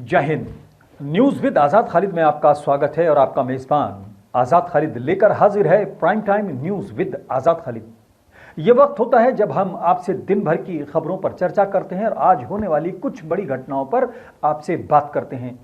जय Hind. News with आज़ाद खालिद में आपका स्वागत है और आपका मेज़बान आज़ाद खालिद लेकर हाजिर है प्राइम टाइम न्यूज़ विद आज़ाद खालिद। ये वक्त होता है जब हम आपसे दिन भर की खबरों पर चर्चा करते हैं और आज होने वाली कुछ बड़ी घटनाओं पर आपसे बात करते हैं।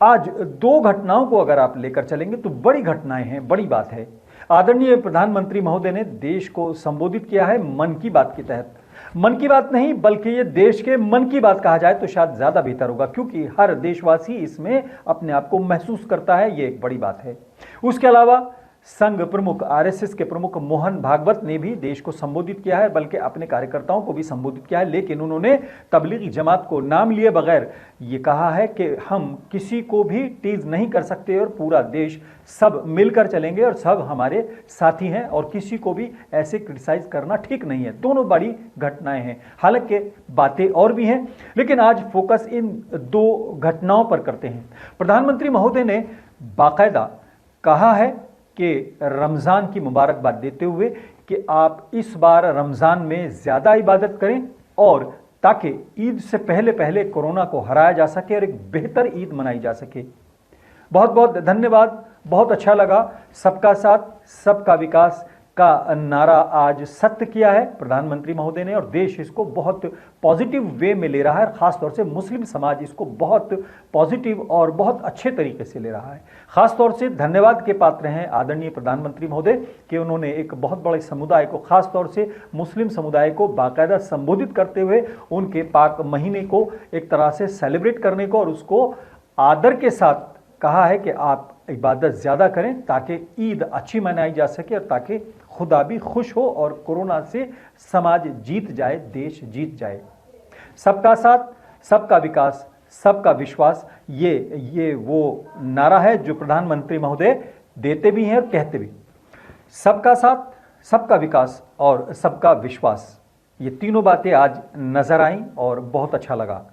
आज दो घटनाओं को अगर आप लेकर चलेंगे तो बड़ी घटनाएं हैं, बड़ी बात है। आदरणीय प्रधानमंत्री महोदय ने देश को संबोधित किया है मन की बात के तहत। मन की बात नहीं बल्कि ये देश के मन की बात कहा जाए तो शायद ज्यादा बेहतर होगा, क्योंकि हर देशवासी इसमें अपने आप को महसूस करता है, ये एक बड़ी बात है। उसके अलावा संघ प्रमुख आरएसएस के प्रमुख मोहन भागवत ने भी देश को संबोधित किया है, बल्कि अपने कार्यकर्ताओं को भी संबोधित किया है, लेकिन उन्होंने तबलीगी जमात को नाम लिए बगैर ये कहा है कि हम किसी को भी टीज नहीं कर सकते और पूरा देश सब मिलकर चलेंगे और सब हमारे साथी हैं और किसी को भी ऐसे क्रिटिसाइज करना ठीक नहीं है। दोनों बड़ी घटनाएं हैं, हालांकि बातें और भी हैं, लेकिन आज फोकस इन दो घटनाओं पर करते हैं। प्रधानमंत्री महोदय ने बाकायदा कहा है कि रमज़ान की मुबारकबाद देते हुए कि आप इस बार रमज़ान में ज़्यादा इबादत करें और ताकि ईद से पहले पहले कोरोना को हराया जा सके और एक बेहतर ईद मनाई जा सके। बहुत बहुत धन्यवाद, बहुत अच्छा लगा। सबका साथ सबका विकास का नारा आज सत्य किया है प्रधानमंत्री महोदय ने और देश इसको बहुत पॉजिटिव वे में ले रहा है। खासतौर से मुस्लिम समाज इसको बहुत पॉजिटिव और बहुत अच्छे तरीके से ले रहा है। खासतौर से धन्यवाद के पात्र हैं आदरणीय प्रधानमंत्री महोदय कि उन्होंने एक बहुत बड़े समुदाय को, खासतौर से मुस्लिम समुदाय को बाकायदा संबोधित करते हुए उनके पाक महीने को एक तरह से सेलिब्रेट करने को और उसको आदर के साथ कहा है कि आप इबादत ज़्यादा करें ताकि ईद अच्छी मनाई जा सके और ताकि खुदा भी खुश हो और कोरोना से समाज जीत जाए, देश जीत जाए। सबका साथ सबका विकास सबका विश्वास, ये वो नारा है जो प्रधानमंत्री महोदय देते भी हैं और कहते भी। सबका साथ सबका विकास और सबका विश्वास, ये तीनों बातें आज नजर आईं और बहुत अच्छा लगा।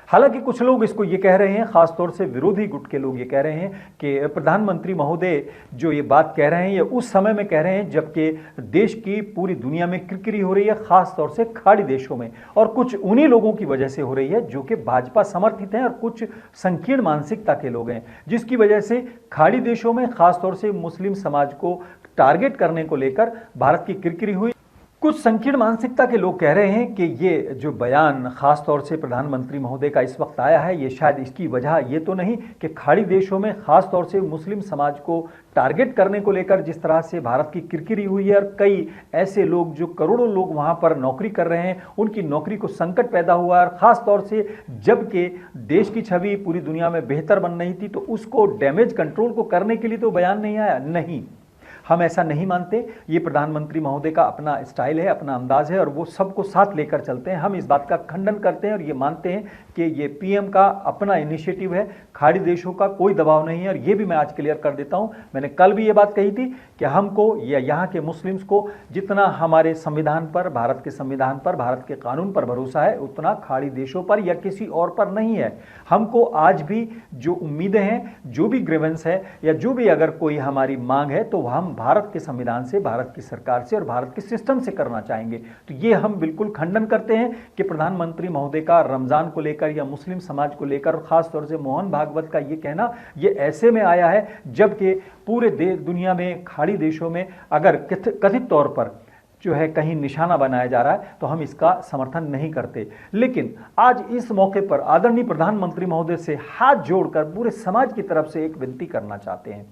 हालांकि कुछ लोग इसको ये कह रहे हैं, खासतौर से विरोधी गुट के लोग ये कह रहे हैं कि प्रधानमंत्री महोदय जो ये बात कह रहे हैं ये उस समय में कह रहे हैं जबकि देश की पूरी दुनिया में किरकिरी हो रही है, खासतौर से खाड़ी देशों में, और कुछ उन्हीं लोगों की वजह से हो रही है जो कि भाजपा समर्थित हैं और कुछ संकीर्ण मानसिकता के लोग हैं, जिसकी वजह से खाड़ी देशों में खासतौर से मुस्लिम समाज को टारगेट करने को लेकर भारत की किरकिरी हुई। कुछ संकीर्ण मानसिकता के लोग कह रहे हैं कि ये जो बयान खासतौर से प्रधानमंत्री महोदय का इस वक्त आया है, ये शायद इसकी वजह ये तो नहीं कि खाड़ी देशों में खासतौर से मुस्लिम समाज को टारगेट करने को लेकर जिस तरह से भारत की किरकिरी हुई है और कई ऐसे लोग जो करोड़ों लोग वहाँ पर नौकरी कर रहे हैं उनकी नौकरी को संकट पैदा हुआ है, और ख़ासतौर से जबकि देश की छवि पूरी दुनिया में बेहतर बन रही थी तो उसको डैमेज कंट्रोल को करने के लिए तो बयान नहीं आया। नहीं, हम ऐसा नहीं मानते। ये प्रधानमंत्री महोदय का अपना स्टाइल है, अपना अंदाज है और वो सबको साथ लेकर चलते हैं। हम इस बात का खंडन करते हैं और ये मानते हैं कि ये पीएम का अपना इनिशिएटिव है, खाड़ी देशों का कोई दबाव नहीं है। और ये भी मैं आज क्लियर कर देता हूँ, मैंने कल भी ये बात कही थी कि हमको या यहाँ के मुस्लिम्स को जितना हमारे संविधान पर, भारत के संविधान पर, भारत के कानून पर भरोसा है उतना खाड़ी देशों पर या किसी और पर नहीं है। हमको आज भी जो उम्मीदें हैं, जो भी ग्रीवेंस है या जो भी अगर कोई हमारी मांग है तो हम भारत के संविधान से, भारत की सरकार से और भारत के सिस्टम से करना चाहेंगे। तो ये हम बिल्कुल खंडन करते हैं कि प्रधानमंत्री महोदय का रमजान को लेकर या मुस्लिम समाज को लेकर, खासतौर से मोहन भागवत का ये कहना, ये ऐसे में आया है जबकि पूरे दुनिया में खाड़ी देशों में अगर कथित तौर पर जो है कहीं निशाना बनाया जा रहा है तो हम इसका समर्थन नहीं करते। लेकिन आज इस मौके पर आदरणीय प्रधानमंत्री महोदय से हाथ जोड़कर पूरे समाज की तरफ से एक विनती करना चाहते हैं।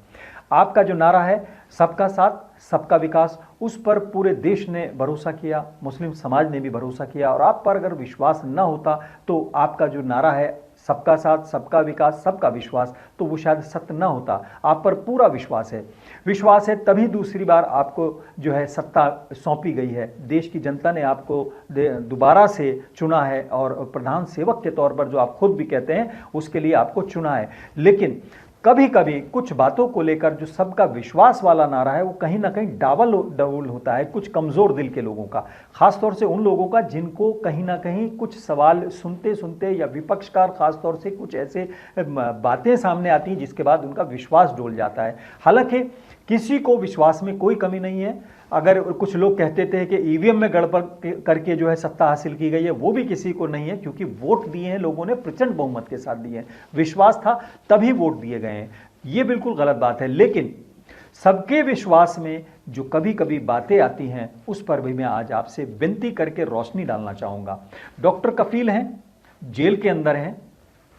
आपका जो नारा है सबका साथ सबका विकास, उस पर पूरे देश ने भरोसा किया, मुस्लिम समाज ने भी भरोसा किया, और आप पर अगर विश्वास न होता तो आपका जो नारा है सबका साथ सबका विकास सबका विश्वास, तो वो शायद सत्य न होता। आप पर पूरा विश्वास है, विश्वास है तभी दूसरी बार आपको जो है सत्ता सौंपी गई है। देश की जनता ने आपको दोबारा से चुना है और प्रधान सेवक के तौर पर जो आप खुद भी कहते हैं उसके लिए आपको चुना है। लेकिन कभी कभी कुछ बातों को लेकर जो सबका विश्वास वाला नारा है वो कहीं ना कहीं डावल होता है कुछ कमज़ोर दिल के लोगों का, खासतौर से उन लोगों का जिनको कहीं ना कहीं कुछ सवाल सुनते सुनते या विपक्षकार खासतौर से कुछ ऐसे बातें सामने आती हैं जिसके बाद उनका विश्वास डोल जाता है। हालांकि किसी को विश्वास में कोई कमी नहीं है, अगर कुछ लोग कहते थे कि ईवीएम में गड़बड़ करके जो है सत्ता हासिल की गई है, वो भी किसी को नहीं है, क्योंकि वोट दिए हैं लोगों ने, प्रचंड बहुमत के साथ दिए हैं, विश्वास था तभी वोट दिए गए हैं। ये बिल्कुल गलत बात है। लेकिन सबके विश्वास में जो कभी कभी बातें आती हैं, उस पर भी मैं आज आपसे विनती करके रोशनी डालना चाहूंगा। डॉक्टर कफील हैं, जेल के अंदर हैं।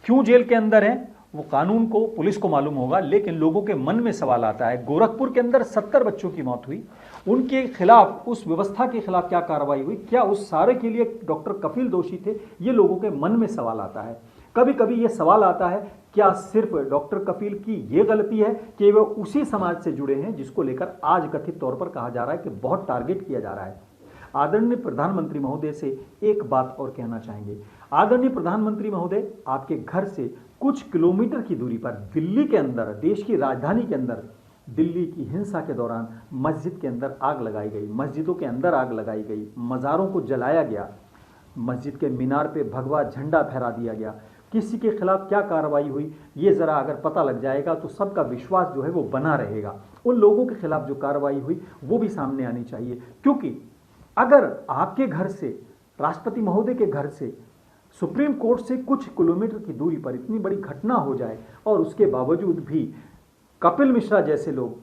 क्यों जेल के अंदर हैं वो कानून को, पुलिस को मालूम होगा, लेकिन लोगों के मन में सवाल आता है। गोरखपुर के अंदर 70 बच्चों की मौत हुई, उनके खिलाफ, उस व्यवस्था के खिलाफ क्या कार्रवाई हुई? क्या उस सारे के लिए डॉक्टर कफील दोषी थे? ये लोगों के मन में सवाल आता है। कभी कभी ये सवाल आता है, क्या सिर्फ डॉक्टर कफील की ये गलती है कि वे उसी समाज से जुड़े हैं जिसको लेकर आज कथित तौर पर कहा जा रहा है कि बहुत टारगेट किया जा रहा है? आदरणीय प्रधानमंत्री महोदय से एक बात और कहना चाहेंगे। आदरणीय प्रधानमंत्री महोदय, आपके घर से कुछ किलोमीटर की दूरी पर दिल्ली के अंदर, देश की राजधानी के अंदर, दिल्ली की हिंसा के दौरान मस्जिद के अंदर आग लगाई गई, मस्जिदों के अंदर आग लगाई गई, मज़ारों को जलाया गया, मस्जिद के मीनार पे भगवा झंडा फहरा दिया गया। किसी के खिलाफ क्या कार्रवाई हुई, ये ज़रा अगर पता लग जाएगा तो सबका विश्वास जो है वो बना रहेगा। उन लोगों के खिलाफ जो कार्रवाई हुई वो भी सामने आनी चाहिए, क्योंकि अगर आपके घर से, राष्ट्रपति महोदय के घर से सुप्रीम कोर्ट से कुछ किलोमीटर की दूरी पर इतनी बड़ी घटना हो जाए और उसके बावजूद भी कपिल मिश्रा जैसे लोग,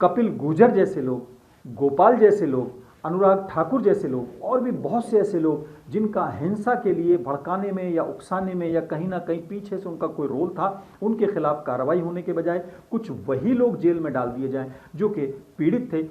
कपिल गुर्जर जैसे लोग, गोपाल जैसे लोग, अनुराग ठाकुर जैसे लोग और भी बहुत से ऐसे लोग जिनका हिंसा के लिए भड़काने में या उकसाने में या कहीं ना कहीं पीछे से उनका कोई रोल था, उनके खिलाफ कार्रवाई होने के बजाय कुछ वही लोग जेल में डाल दिए जाएं जो कि पीड़ित थे,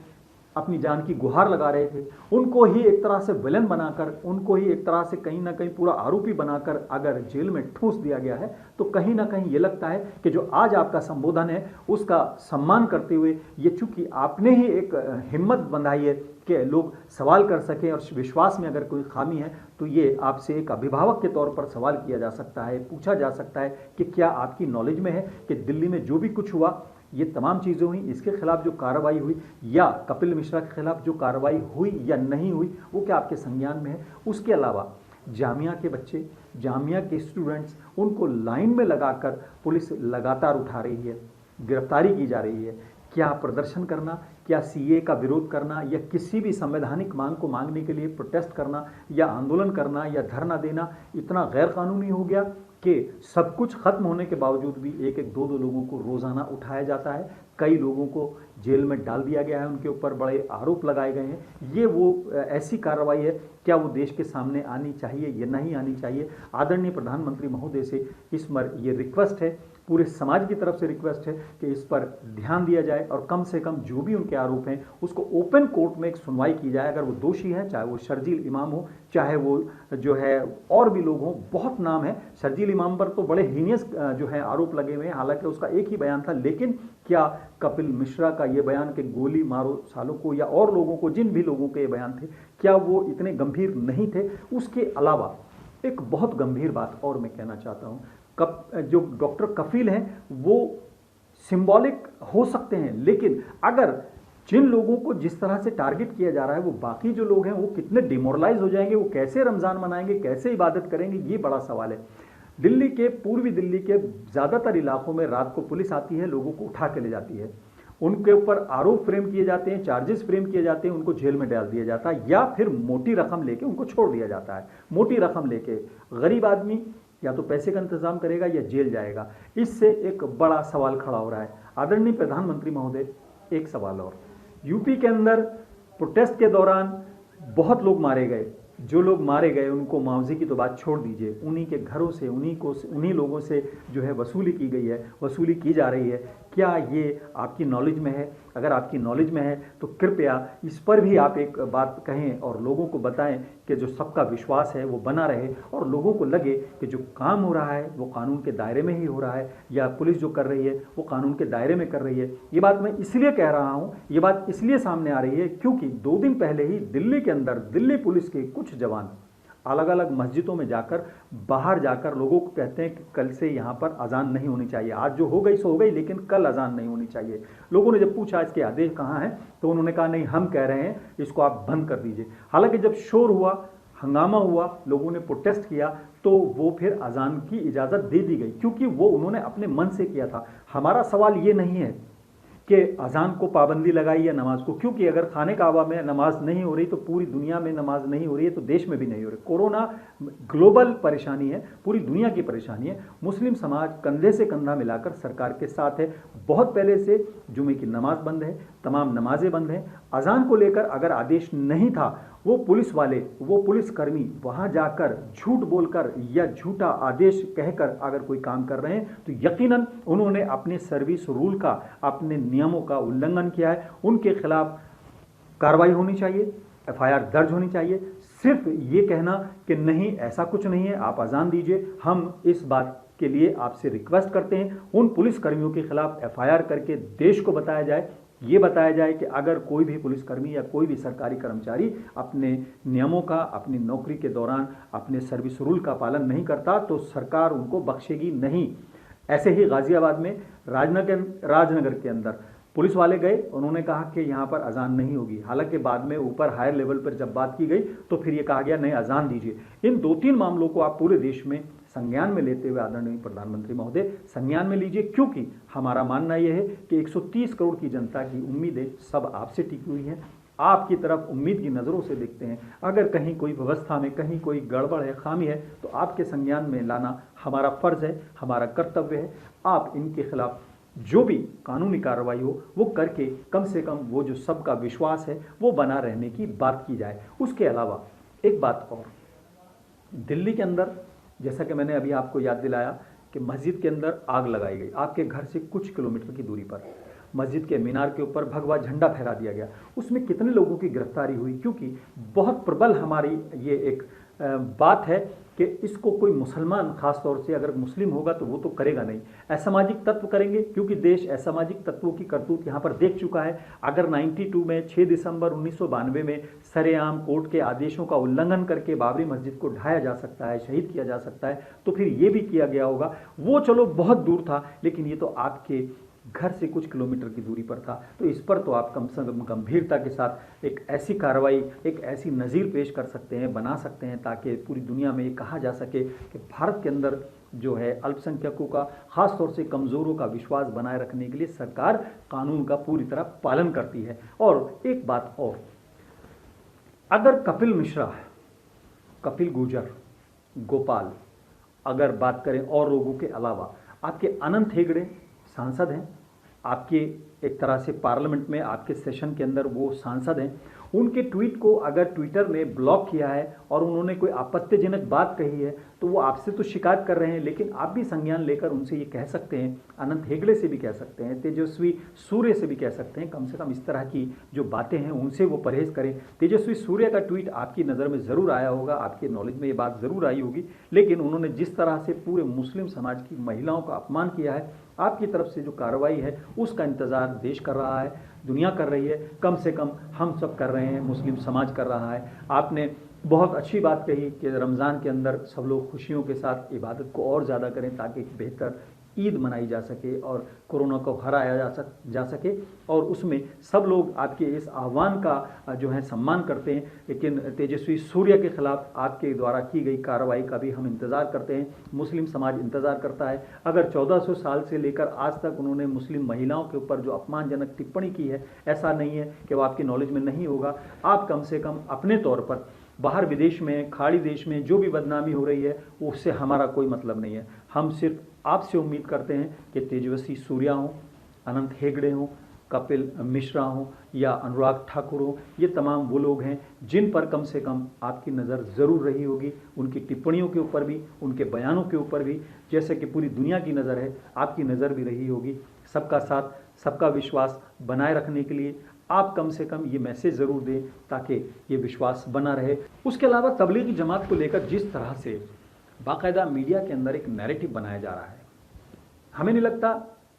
अपनी जान की गुहार लगा रहे थे। उनको ही एक तरह से विलन बनाकर, उनको ही एक तरह से कहीं ना कहीं पूरा आरोपी बनाकर अगर जेल में ठूंस दिया गया है, तो कहीं ना कहीं ये लगता है कि जो आज आपका संबोधन है उसका सम्मान करते हुए, ये चूंकि आपने ही एक हिम्मत बंधाई है कि लोग सवाल कर सकें और विश्वास में अगर कोई खामी है तो ये आपसे एक अभिभावक के तौर पर सवाल किया जा सकता है, पूछा जा सकता है कि क्या आपकी नॉलेज में है कि दिल्ली में जो भी कुछ हुआ, ये तमाम चीज़ें हुई, इसके खिलाफ जो कार्रवाई हुई या कपिल मिश्रा के खिलाफ जो कार्रवाई हुई या नहीं हुई, वो क्या आपके संज्ञान में है? उसके अलावा जामिया के बच्चे, जामिया के स्टूडेंट्स, उनको लाइन में लगाकर पुलिस लगातार उठा रही है, गिरफ्तारी की जा रही है। क्या प्रदर्शन करना, क्या सीए का विरोध करना या किसी भी संवैधानिक मांग को मांगने के लिए प्रोटेस्ट करना या आंदोलन करना या धरना देना इतना गैर कानूनी हो गया कि सब कुछ खत्म होने के बावजूद भी एक एक दो लोगों को रोजाना उठाया जाता है, कई लोगों को जेल में डाल दिया गया है, उनके ऊपर बड़े आरोप लगाए गए हैं। ये वो ऐसी कार्रवाई है, क्या वो देश के सामने आनी चाहिए या नहीं आनी चाहिए? आदरणीय प्रधानमंत्री महोदय से इस पर ये रिक्वेस्ट है, पूरे समाज की तरफ से रिक्वेस्ट है कि इस पर ध्यान दिया जाए और कम से कम जो भी उनके आरोप हैं उसको ओपन कोर्ट में एक सुनवाई की जाए। अगर वो दोषी हैं, चाहे वो शर्जील इमाम हो, चाहे वो जो है और भी लोग हों, बहुत नाम है। शर्जील इमाम पर तो बड़े हीनियस जो है आरोप लगे हुए हैं, हालांकि उसका एक ही बयान था, लेकिन क्या कपिल मिश्रा का ये बयान कि गोली मारो सालों को या और लोगों को, जिन भी लोगों के ये बयान थे, क्या वो इतने गंभीर नहीं थे? उसके अलावा एक बहुत गंभीर बात और मैं कहना चाहता हूँ, जो डॉक्टर कफील हैं वो सिंबॉलिक हो सकते हैं, लेकिन अगर जिन लोगों को जिस तरह से टारगेट किया जा रहा है वो बाकी जो लोग हैं वो कितने डिमोरलाइज हो जाएंगे, वो कैसे रमज़ान मनाएंगे, कैसे इबादत करेंगे, ये बड़ा सवाल है। दिल्ली के, पूर्वी दिल्ली के ज़्यादातर इलाकों में रात को पुलिस आती है, लोगों को उठा के ले जाती है, उनके ऊपर आरोप फ्रेम किए जाते हैं, चार्जेस फ्रेम किए जाते हैं, उनको जेल में डाल दिया जाता है या फिर मोटी रकम लेके उनको छोड़ दिया जाता है। मोटी रकम लेके गरीब आदमी या तो पैसे का इंतजाम करेगा या जेल जाएगा। इससे एक बड़ा सवाल खड़ा हो रहा है। आदरणीय प्रधानमंत्री महोदय, एक सवाल और, यूपी के अंदर प्रोटेस्ट के दौरान बहुत लोग मारे गए, जो लोग मारे गए उनको मुआवजे की तो बात छोड़ दीजिए, उन्हीं के घरों से, उन्हीं लोगों से जो है वसूली की गई है, वसूली की जा रही है। क्या ये आपकी नॉलेज में है? अगर आपकी नॉलेज में है तो कृपया इस पर भी आप एक बात कहें और लोगों को बताएं कि जो सबका विश्वास है वो बना रहे और लोगों को लगे कि जो काम हो रहा है वो कानून के दायरे में ही हो रहा है, या पुलिस जो कर रही है वो कानून के दायरे में कर रही है। ये बात मैं इसलिए कह रहा हूँ, ये बात इसलिए सामने आ रही है क्योंकि 2 दिन पहले ही दिल्ली के अंदर दिल्ली पुलिस के कुछ जवान अलग अलग मस्जिदों में जाकर, बाहर जाकर लोगों को कहते हैं कि कल से यहाँ पर अजान नहीं होनी चाहिए, आज जो हो गई सो हो गई, लेकिन कल अजान नहीं होनी चाहिए। लोगों ने जब पूछा इसके आदेश कहाँ हैं तो उन्होंने कहा नहीं, हम कह रहे हैं इसको आप बंद कर दीजिए। हालांकि जब शोर हुआ, हंगामा हुआ, लोगों ने प्रोटेस्ट किया तो वो फिर अजान की इजाज़त दे दी गई, क्योंकि वो उन्होंने अपने मन से किया था। हमारा सवाल ये नहीं है कि अजान को पाबंदी लगाई या नमाज को, क्योंकि अगर खाने काबा में नमाज नहीं हो रही तो पूरी दुनिया में नमाज नहीं हो रही है, तो देश में भी नहीं हो रही। कोरोना ग्लोबल परेशानी है, पूरी दुनिया की परेशानी है। मुस्लिम समाज कंधे से कंधा मिलाकर सरकार के साथ है। बहुत पहले से जुमे की नमाज बंद है, तमाम नमाजें बंद हैं। अजान को लेकर अगर आदेश नहीं था, वो पुलिस वाले, वो पुलिसकर्मी वहां जाकर झूठ बोलकर या झूठा आदेश कहकर अगर कोई काम कर रहे हैं तो यकीनन उन्होंने अपने सर्विस रूल का, अपने नियमों का उल्लंघन किया है। उनके खिलाफ कार्रवाई होनी चाहिए, एफआईआर दर्ज होनी चाहिए। सिर्फ ये कहना कि नहीं ऐसा कुछ नहीं है, आप अजान दीजिए, हम इस बात के लिए आपसे रिक्वेस्ट करते हैं उन पुलिसकर्मियों के खिलाफ एफआईआर करके देश को बताया जाए, ये बताया जाए कि अगर कोई भी पुलिसकर्मी या कोई भी सरकारी कर्मचारी अपने नियमों का, अपनी नौकरी के दौरान अपने सर्विस रूल का पालन नहीं करता तो सरकार उनको बख्शेगी नहीं। ऐसे ही गाजियाबाद में राजनगर के अंदर पुलिस वाले गए, उन्होंने कहा कि यहाँ पर अजान नहीं होगी। हालांकि बाद में ऊपर हायर लेवल पर जब बात की गई तो फिर ये कहा गया नहीं, अजान दीजिए। इन 2-3 मामलों को आप पूरे देश में संज्ञान में लेते हुए आदरणीय प्रधानमंत्री महोदय संज्ञान में लीजिए, क्योंकि हमारा मानना यह है कि 130 करोड़ की जनता की उम्मीदें सब आपसे टिकी हुई हैं। आपकी तरफ उम्मीद की नज़रों से देखते हैं। अगर कहीं कोई व्यवस्था में कहीं कोई गड़बड़ है, खामी है, तो आपके संज्ञान में लाना हमारा फर्ज है, हमारा कर्तव्य है। आप इनके खिलाफ जो भी कानूनी कार्रवाई हो वो करके कम से कम वो जो सबका विश्वास है वो बना रहने की बात की जाए। उसके अलावा एक बात और, दिल्ली के अंदर जैसा कि मैंने अभी आपको याद दिलाया कि मस्जिद के अंदर आग लगाई गई। आपके घर से कुछ किलोमीटर की दूरी पर मस्जिद के मीनार के ऊपर भगवा झंडा फहरा दिया गया। उसमें कितने लोगों की गिरफ्तारी हुई, क्योंकि बहुत प्रबल हमारी ये एक बात है कि इसको कोई मुसलमान खास तौर से अगर मुस्लिम होगा तो वो तो करेगा नहीं, असामाजिक तत्व करेंगे, क्योंकि देश असामाजिक तत्वों की करतूत यहाँ पर देख चुका है। अगर 92 में 6 दिसंबर 1992 में सरेआम कोर्ट के आदेशों का उल्लंघन करके बाबरी मस्जिद को ढाया जा सकता है, शहीद किया जा सकता है, तो फिर ये भी किया गया होगा। वो चलो बहुत दूर था, लेकिन ये तो आपके घर से कुछ किलोमीटर की दूरी पर था। तो इस पर तो आप कम से कम गंभीरता के साथ एक ऐसी कार्रवाई, एक ऐसी नज़ीर पेश कर सकते हैं, बना सकते हैं, ताकि पूरी दुनिया में ये कहा जा सके कि भारत के अंदर जो है अल्पसंख्यकों का, खास तौर से कमज़ोरों का विश्वास बनाए रखने के लिए सरकार कानून का पूरी तरह पालन करती है। और एक बात और, अगर कपिल मिश्रा, कपिल गुर्जर, गोपाल, अगर बात करें और लोगों के अलावा, आपके अनंत हेगड़े सांसद हैं, आपके एक तरह से पार्लियामेंट में आपके सेशन के अंदर वो सांसद हैं, उनके ट्वीट को अगर ट्विटर ने ब्लॉक किया है और उन्होंने कोई आपत्तिजनक बात कही है तो वो आपसे तो शिकायत कर रहे हैं, लेकिन आप भी संज्ञान लेकर उनसे ये कह सकते हैं, अनंत हेगड़े से भी कह सकते हैं, तेजस्वी सूर्य से भी कह सकते हैं, कम से कम इस तरह की जो बातें हैं उनसे वो परहेज करें। तेजस्वी सूर्य का ट्वीट आपकी नज़र में ज़रूर आया होगा, आपके नॉलेज में ये बात ज़रूर आई होगी, लेकिन उन्होंने जिस तरह से पूरे मुस्लिम समाज की महिलाओं का अपमान किया है, आपकी तरफ से जो कार्रवाई है उसका इंतज़ार देश कर रहा है, दुनिया कर रही है, कम से कम हम सब कर रहे हैं, मुस्लिम समाज कर रहा है। आपने बहुत अच्छी बात कही कि रमज़ान के अंदर सब लोग खुशियों के साथ इबादत को और ज़्यादा करें ताकि बेहतर ईद मनाई जा सके और कोरोना को हराया जा सके, और उसमें सब लोग आपके इस आह्वान का जो है सम्मान करते हैं। लेकिन तेजस्वी सूर्य के खिलाफ आपके द्वारा की गई कार्रवाई का भी हम इंतज़ार करते हैं, मुस्लिम समाज इंतज़ार करता है। अगर 1400 साल से लेकर आज तक उन्होंने मुस्लिम महिलाओं के ऊपर जो अपमानजनक टिप्पणी की है, ऐसा नहीं है कि वो आपकी नॉलेज में नहीं होगा। आप कम से कम अपने तौर पर बाहर विदेश में, खाड़ी देश में जो भी बदनामी हो रही है उससे हमारा कोई मतलब नहीं है। हम सिर्फ आपसे उम्मीद करते हैं कि तेजस्वी सूर्या हों, अनंत हेगड़े हों, कपिल मिश्रा हों या अनुराग ठाकुर हों, ये तमाम वो लोग हैं जिन पर कम से कम आपकी नज़र ज़रूर रही होगी, उनकी टिप्पणियों के ऊपर भी, उनके बयानों के ऊपर भी, जैसे कि पूरी दुनिया की नज़र है, आपकी नज़र भी रही होगी। सबका साथ, सबका विश्वास बनाए रखने के लिए आप कम से कम ये मैसेज ज़रूर दें ताकि ये विश्वास बना रहे। उसके अलावा तबलीगी जमात को लेकर जिस तरह से बाकायदा मीडिया के अंदर एक नैरेटिव बनाया जा रहा है, हमें नहीं लगता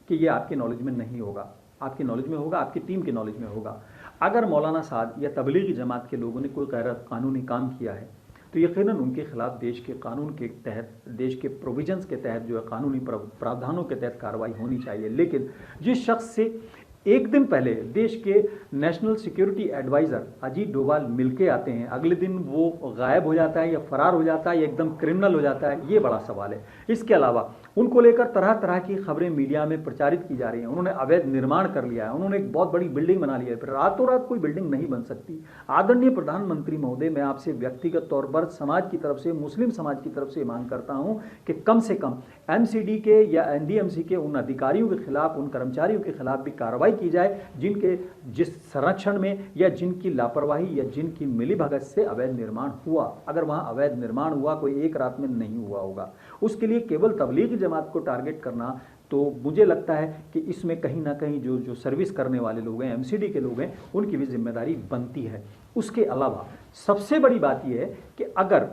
कि ये आपके नॉलेज में नहीं होगा, आपकी नॉलेज में होगा, आपकी टीम की नॉलेज में होगा। अगर मौलाना साहब या तबलीगी जमात के लोगों ने कोई गैर कानूनी काम किया है तो यकीनन उनके खिलाफ देश के कानून के तहत, देश के प्रोविजंस के तहत, जो है कानूनी प्रावधानों के तहत कार्रवाई होनी चाहिए। लेकिन जिस शख्स से एक दिन पहले देश के national security adviser Ajit Doval मिलके आते हैं, अगले दिन वो गायब हो जाता है या फरार हो जाता है या एकदम क्रिमिनल हो जाता है, ये बड़ा सवाल है। इसके अलावा उनको लेकर तरह तरह की खबरें मीडिया में प्रचारित की जा रही हैं। उन्होंने अवैध निर्माण कर लिया है, उन्होंने एक बहुत बड़ी बिल्डिंग बना ली है। फिर रातों रात कोई बिल्डिंग नहीं बन सकती। आदरणीय प्रधानमंत्री महोदय, मैं आपसे व्यक्तिगत तौर पर समाज की तरफ से, मुस्लिम समाज की तरफ से मांग करता हूं कि कम से कम एमसीडी के या एनडीएमसी के उन अधिकारियों के खिलाफ, उन कर्मचारियों के खिलाफ भी कार्रवाई की जाए जिनके जिस संरक्षण में या जिनकी लापरवाही या जिनकी मिलीभगत से अवैध निर्माण हुआ। अगर वहां अवैध निर्माण हुआ, कोई एक रात में नहीं हुआ होगा। उसके लिए केवल तबलीगी जमात को टारगेट करना, तो मुझे लगता है कि इसमें कहीं ना कहीं जो सर्विस करने वाले लोग हैं, एमसीडी के लोग हैं, उनकी भी जिम्मेदारी बनती है। उसके अलावा सबसे बड़ी बात यह है कि अगर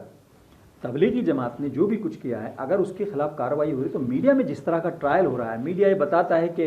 तबलीगी जमात ने जो भी कुछ किया है, अगर उसके खिलाफ कार्रवाई हो रही, तो मीडिया में जिस तरह का ट्रायल हो रहा है, मीडिया ये बताता है कि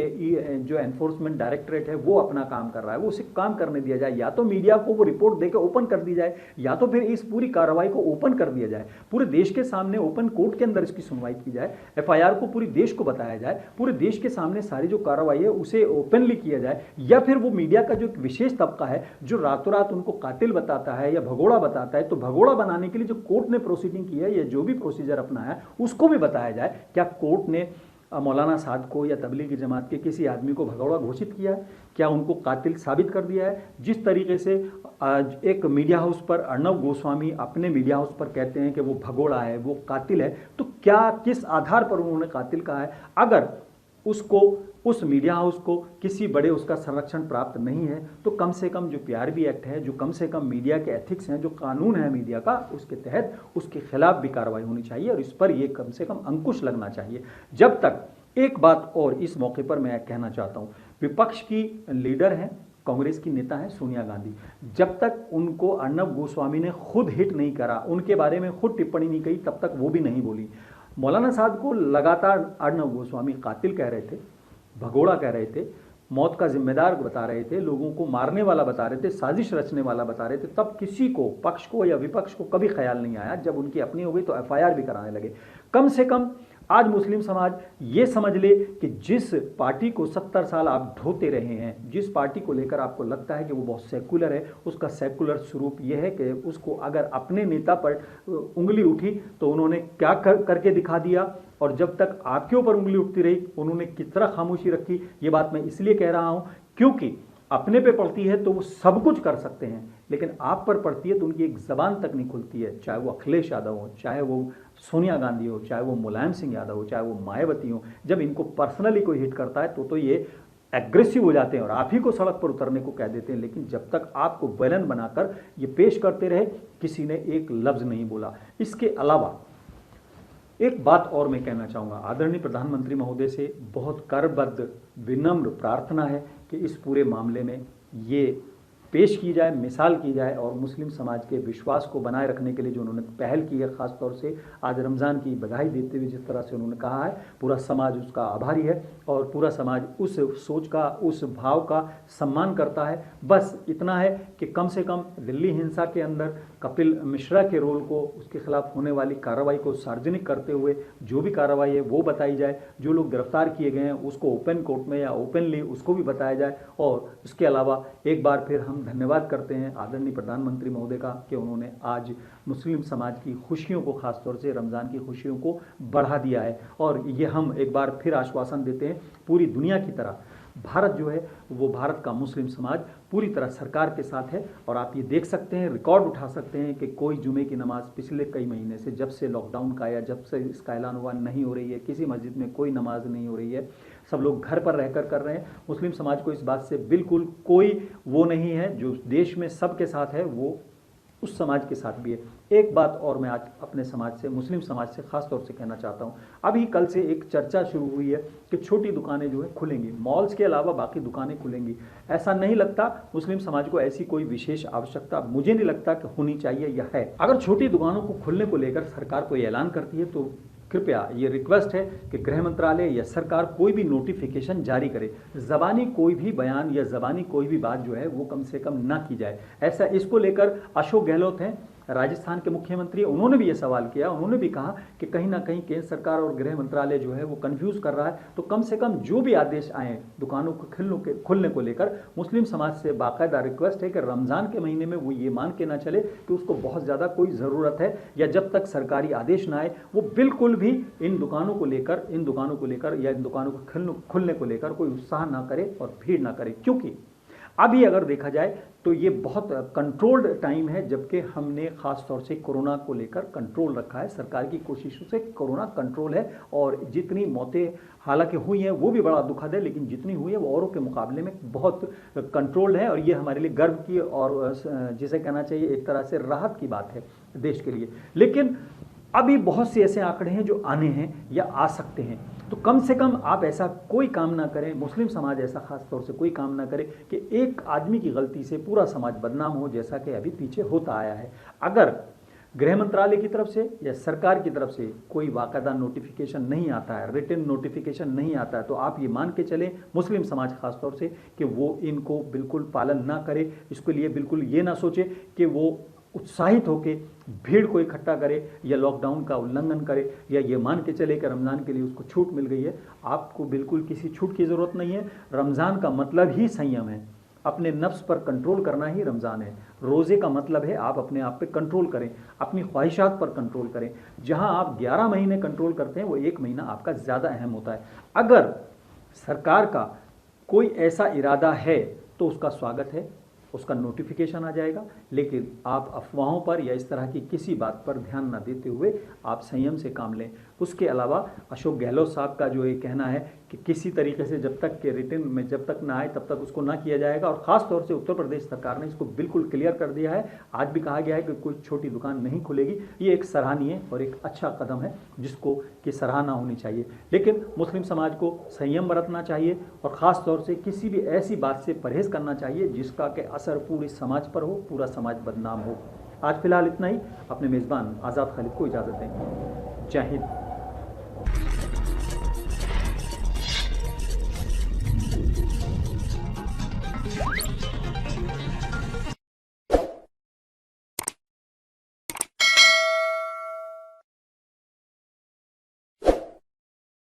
जो एनफोर्समेंट डायरेक्टरेट है वो अपना काम कर रहा है, वो उसे काम करने दिया जाए। या तो मीडिया को वो रिपोर्ट देकर ओपन कर दी जाए, या तो फिर इस पूरी कार्रवाई को ओपन कर दिया जाए, पूरे देश के सामने ओपन कोर्ट के अंदर इसकी सुनवाई की जाए, एफआईआर को पूरे देश को बताया जाए, पूरे देश के सामने सारी जो कार्रवाई है उसे ओपनली किया जाए। या फिर वो मीडिया का जो एक विशेष तबका है जो रातों रात उनको कातिल बताता है या भगोड़ा बताता है, तो भगोड़ा बनाने के लिए जो कोर्ट ने प्रोसीडिंग की है या जो भी प्रोसीजर अपनाया है उसको भी बताया जाए। क्या कोर्ट ने मौलाना साद को या तबलीगी जमात के किसी आदमी को भगौड़ा घोषित किया है? क्या उनको कातिल साबित कर दिया है? जिस तरीके से आज एक मीडिया हाउस पर अर्णव गोस्वामी अपने मीडिया हाउस पर कहते हैं कि वो भगोड़ा है, वो कातिल है, तो क्या किस आधार पर उन्होंने कातिल कहा है? अगर उसको, उस मीडिया हाउस को किसी बड़े उसका संरक्षण प्राप्त नहीं है, तो कम से कम जो पीआरबी एक्ट है, जो कम से कम मीडिया के एथिक्स हैं, जो कानून है मीडिया का, उसके तहत उसके खिलाफ भी कार्रवाई होनी चाहिए और इस पर यह कम से कम अंकुश लगना चाहिए। जब तक, एक बात और इस मौके पर मैं कहना चाहता हूं, विपक्ष की लीडर हैं, कांग्रेस की नेता है सोनिया गांधी, जब तक उनको अर्णव गोस्वामी ने खुद हिट नहीं करा, उनके बारे में खुद टिप्पणी नहीं की, तब तक वो भी नहीं बोली। मौलाना साहब को लगातार अर्णव गोस्वामी कातिल कह रहे थे, भगोड़ा कह रहे थे, मौत का जिम्मेदार बता रहे थे, लोगों को मारने वाला बता रहे थे, साजिश रचने वाला बता रहे थे। तब किसी को, पक्ष को या विपक्ष को कभी ख्याल नहीं आया। जब उनकी अपनी हो गई तो एफआईआर भी कराने लगे। कम से कम आज मुस्लिम समाज ये समझ ले कि जिस पार्टी को 70 साल आप ढोते रहे हैं, जिस पार्टी को लेकर आपको लगता है कि वो बहुत सेकुलर है, उसका सेकुलर स्वरूप यह है कि उसको अगर अपने नेता पर उंगली उठी तो उन्होंने क्या करके दिखा दिया, और जब तक आपके ऊपर उंगली उठती रही उन्होंने किस तरह खामोशी रखी। ये बात मैं इसलिए कह रहा हूं क्योंकि अपने पे पड़ती है तो वो सब कुछ कर सकते हैं, लेकिन आप पर पड़ती है तो उनकी एक जबान तक नहीं खुलती है। चाहे वो अखिलेश यादव हो, चाहे वो सोनिया गांधी हो, चाहे वो मुलायम सिंह यादव हो, चाहे वो मायावती हो, जब इनको पर्सनली कोई हिट करता है तो ये एग्रेसिव हो जाते हैं और आप ही को सड़क पर उतरने को कह देते हैं। लेकिन जब तक आपको विलन बनाकर ये पेश करते रहे, किसी ने एक लफ्ज नहीं बोला। इसके अलावा एक बात और मैं कहना चाहूँगा, आदरणीय प्रधानमंत्री महोदय से बहुत करबद्ध विनम्र प्रार्थना है कि इस पूरे मामले में ये पेश की जाए, मिसाल की जाए और मुस्लिम समाज के विश्वास को बनाए रखने के लिए जो उन्होंने पहल की है, ख़ास तौर से आज रमज़ान की बधाई देते हुए जिस तरह से उन्होंने कहा है, पूरा समाज उसका आभारी है और पूरा समाज उस सोच का, उस भाव का सम्मान करता है। बस इतना है कि कम से कम दिल्ली हिंसा के अंदर कपिल मिश्रा के रोल को, उसके खिलाफ होने वाली कार्रवाई को सार्वजनिक करते हुए जो भी कार्रवाई है वो बताई जाए, जो लोग गिरफ्तार किए गए हैं उसको ओपन कोर्ट में या ओपनली उसको भी बताया जाए। और उसके अलावा एक बार फिर हम धन्यवाद करते हैं आदरणीय प्रधानमंत्री महोदय का कि उन्होंने आज मुस्लिम समाज की खुशियों को, खासतौर से रमज़ान की खुशियों को बढ़ा दिया है। और ये हम एक बार फिर आश्वासन देते हैं, पूरी दुनिया की तरह भारत जो है वो, भारत का मुस्लिम समाज पूरी तरह सरकार के साथ है। और आप ये देख सकते हैं, रिकॉर्ड उठा सकते हैं कि कोई जुमे की नमाज पिछले कई महीने से, जब से लॉकडाउन का या जब से इसका ऐलान हुआ, नहीं हो रही है। किसी मस्जिद में कोई नमाज नहीं हो रही है, सब लोग घर पर रहकर कर रहे हैं। मुस्लिम समाज को इस बात से बिल्कुल कोई वो नहीं है, जो देश में सबके साथ है वो उस समाज के साथ भी है। एक बात और मैं आज अपने समाज से, मुस्लिम समाज से खास तौर से कहना चाहता हूँ। अभी कल से एक चर्चा शुरू हुई है कि छोटी दुकानें जो है खुलेंगी, मॉल्स के अलावा बाकी दुकानें खुलेंगी। ऐसा नहीं लगता मुस्लिम समाज को ऐसी कोई विशेष आवश्यकता, मुझे नहीं लगता कि होनी चाहिए या है। अगर छोटी दुकानों को खुलने को लेकर सरकार कोई ऐलान करती है तो कृपया ये रिक्वेस्ट है कि गृह मंत्रालय या सरकार कोई भी नोटिफिकेशन जारी करे, ज़बानी कोई भी बयान या ज़बानी कोई भी बात जो है वो कम से कम ना की जाए। ऐसा इसको लेकर अशोक गहलोत हैं, राजस्थान के मुख्यमंत्री, उन्होंने भी ये सवाल किया। उन्होंने भी कहा कि कहीं ना कहीं केंद्र सरकार और गृह मंत्रालय जो है वो कंफ्यूज कर रहा है, तो कम से कम जो भी आदेश आए दुकानों को खुलने को लेकर, मुस्लिम समाज से बाकायदा रिक्वेस्ट है कि रमज़ान के महीने में वो ये मान के ना चले कि उसको बहुत ज़्यादा कोई ज़रूरत है, या जब तक सरकारी आदेश ना आए वो बिल्कुल भी इन दुकानों को लेकर या इन दुकानों को खुलने को लेकर कोई उत्साह ना करे और भीड़ ना करे। क्योंकि अभी अगर देखा जाए तो ये बहुत कंट्रोल्ड टाइम है, जबकि हमने ख़ास तौर से कोरोना को लेकर कंट्रोल रखा है। सरकार की कोशिशों से कोरोना कंट्रोल है, और जितनी मौतें हालांकि हुई हैं वो भी बड़ा दुखद है, लेकिन जितनी हुई है वो औरों के मुकाबले में बहुत कंट्रोल्ड है, और ये हमारे लिए गर्व की और जिसे कहना चाहिए एक तरह से राहत की बात है देश के लिए। लेकिन अभी बहुत से ऐसे आंकड़े हैं जो आने हैं या आ सकते हैं, तो कम से कम आप ऐसा कोई काम ना करें, मुस्लिम समाज ऐसा खास तौर से कोई काम ना करे कि एक आदमी की गलती से पूरा समाज बदनाम हो, जैसा कि अभी पीछे होता आया है। अगर गृह मंत्रालय की तरफ से या सरकार की तरफ से कोई बाकायदा नोटिफिकेशन नहीं आता है, रिटन नोटिफिकेशन नहीं आता है, तो आप ये मान के चलें मुस्लिम समाज खास तौर से कि वो इनको बिल्कुल पालन ना करे। इसके लिए बिल्कुल ये ना सोचे कि वो उत्साहित होकर भीड़ को इकट्ठा करे या लॉकडाउन का उल्लंघन करे, या ये मान के चले कि रमज़ान के लिए उसको छूट मिल गई है। आपको बिल्कुल किसी छूट की ज़रूरत नहीं है। रमज़ान का मतलब ही संयम है, अपने नफ्स पर कंट्रोल करना ही रमज़ान है। रोज़े का मतलब है आप अपने आप पे कंट्रोल करें, अपनी ख्वाहिशात पर कंट्रोल करें। जहां आप 11 महीने कंट्रोल करते हैं, वो 1 महीना आपका ज़्यादा अहम होता है। अगर सरकार का कोई ऐसा इरादा है तो उसका स्वागत है, उसका नोटिफिकेशन आ जाएगा, लेकिन आप अफवाहों पर या इस तरह की किसी बात पर ध्यान ना देते हुए आप संयम से काम लें। उसके अलावा अशोक गहलोत साहब का जो ये कहना है कि किसी तरीके से जब तक के रिटर्न में जब तक ना आए तब तक उसको ना किया जाएगा, और ख़ास तौर से उत्तर प्रदेश सरकार ने इसको बिल्कुल क्लियर कर दिया है। आज भी कहा गया है कि कोई छोटी दुकान नहीं खुलेगी। ये एक सराहनीय और एक अच्छा कदम है जिसको कि सराहना होनी चाहिए। लेकिन मुस्लिम समाज को संयम बरतना चाहिए, और ख़ास तौर से किसी भी ऐसी बात से परहेज़ करना चाहिए जिसका कि असर पूरे समाज पर हो, पूरा समाज बदनाम हो। आज फिलहाल इतना ही। अपने मेज़बान आज़ाद खालिद को इजाज़त दें। जय हिंद।